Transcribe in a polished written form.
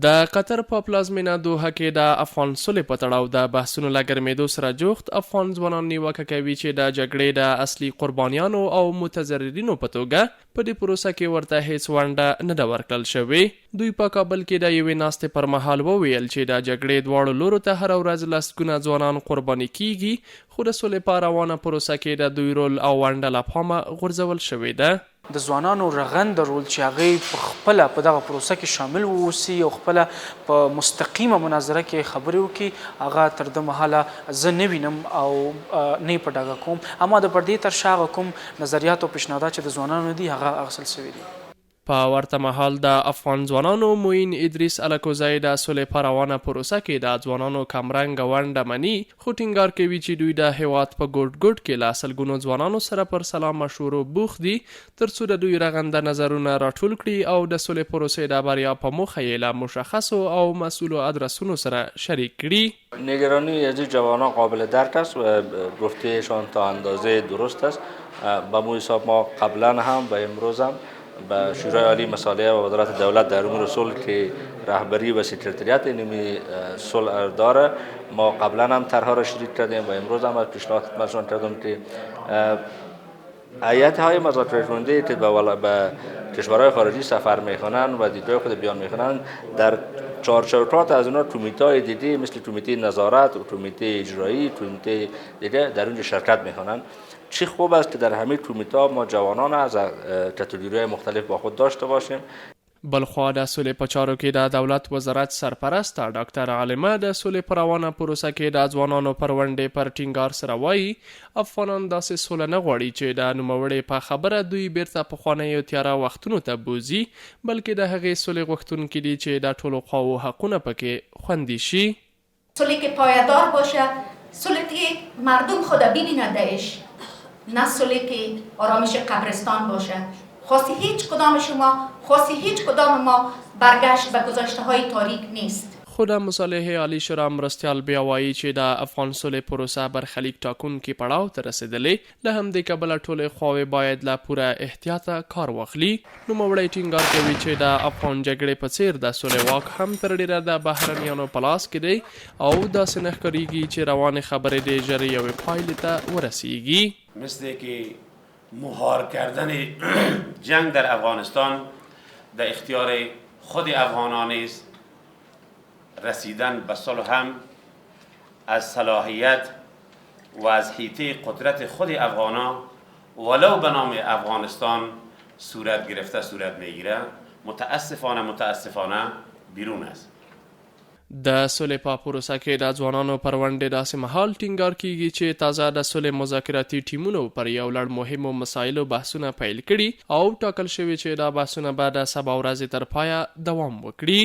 د قطر په پلازمینه دوحه کې د افغان سولې په تړاو د بحثونو له ګرمېدو سره جوخت افغان ځوانان نیوکه کوي چې د جګړې د اصلي قربانیانو او متضررینو په توګه په دې پروسه کې ورته هیڅ ونډه نه ده ورکړل شوې. دوی په کابل کې د یوې ناستې پر مهال وویل چې د جګړې دواړو لورو ته هره ورځ لسګونه ځوانان قرباني کیږي، خو د سولې په روانه پروسه کې د دوی رول او ونډه له پامه غورځول شوې ده. د ځوانانو رغند رول چې هغوی په خپله په دغه پروسه کې شامل واوسي او خپله په مستقیمه مناظره کې خبرې وکړي، هغه تر ده مهاله زه نه وینم او نه یې په ډاګه کوم. اما د پردې تر شا هغه کوم نظریات او پیشنهادات چې د ځوانانو دي هغه اخیستل شوي دي. په ورته مهال د افغان ځوانانو موین ادریس الکوزی د سولې په روانه پروسه کې د ځوانانو کمرنګه ونډه مني، خو ټینګار کوي چې دوی د هیواد په ګوټ ګوټ کې له سلګونو ځوانانو سره پر سلام مشورو بوخت دي ترڅو د دوی رغنده نظرونه راټول کړي او د سولې پروسې د بریا په موخه یې له مشخصو او مسئولو ادرسونو سره شریک کړي. نگرانی از جوانان قابل درک است و گفتهشان تا اندازه درست است. به مو حساب ما قبلا هم و امروز هم به شورای عالی مصالح و وزارت دولت در امور صلح که رهبری و سکرتریات نمی صلح داره، ما قبلا هم طرحها را شریک کردیم و امروز هم پیشنهاد خدمتشان کردیم که هیئت‌های مذاکره کننده که به کشورهای خارجی سفر میکنن و دیدگاه خود بیان میکنن در چارچوبات از اونها کمیته دیگه مثل کمیته نظارت و کمیته اجرایی، کمیته دیگه در اونجا شرکت میکنن. چه خوب است که در همه کمیته ما جوانان از کاتگوری‌های مختلف با خود داشته باشیم. بلخوا د سولې په چارو کې د دولت وزارت سرپرست ډاکټر عالمه د سولې په روانه پروسه کې د ځوانانو پر ونډې پر ټینګار سره وایي افغانان داسې سوله نه غواړي چې د نوموړې په خبره دوی بیرته پخوانیو تیاره وختونو ته بوځي، بلکې د هغې سولې غوښتونکي دي چې د ټولو خواوو حقونه پکې خوندي شي. سوله که پایدار باشه، سوله که مردم خود ببیندش، نه سوله که آرامش قبرستان باشه. خواستی هیچ کدام ما برگشت به گذشته های تاریک نیست. خو د مصالح عالی شورا مرستیال بیا وایي چې د افغان سولې پروسه برخلیک ټاکونکي پړاو ته رسېدلې، له همدې کبله ټولې خواوې باید له پوره احتیاطه کار واخلي. نوموړی ټینګار کوي چې د افغان جګړې په څیر د سولې واک هم تر ډیره د بهرنیانو په لاس کې دی او داسې نه ښکارېږي چې روانې خبرې ډېر ژر یوې پایلې ته ورسیږي. مثل که مهار کردن جنگ در افغانستان در اختیار خود افغانان است، رسیدن به صلح هم از صلاحیت و از حیطه قدرت خود افغانان ولو به نام افغانستان صورت میگیره. متاسفانه بیرون است. د سولې په پروسه کې د ځوانانو پر ونډې داسې مهال ټینګار کیږي چې تازه د سولې مذاکراتي ټیمونو پر یو لړ مهمو مسایلو بحثونه پیل کړي او ټاکل شوي چې دا بحثونه به د سبا ورځې تر پایه دوام وکړي.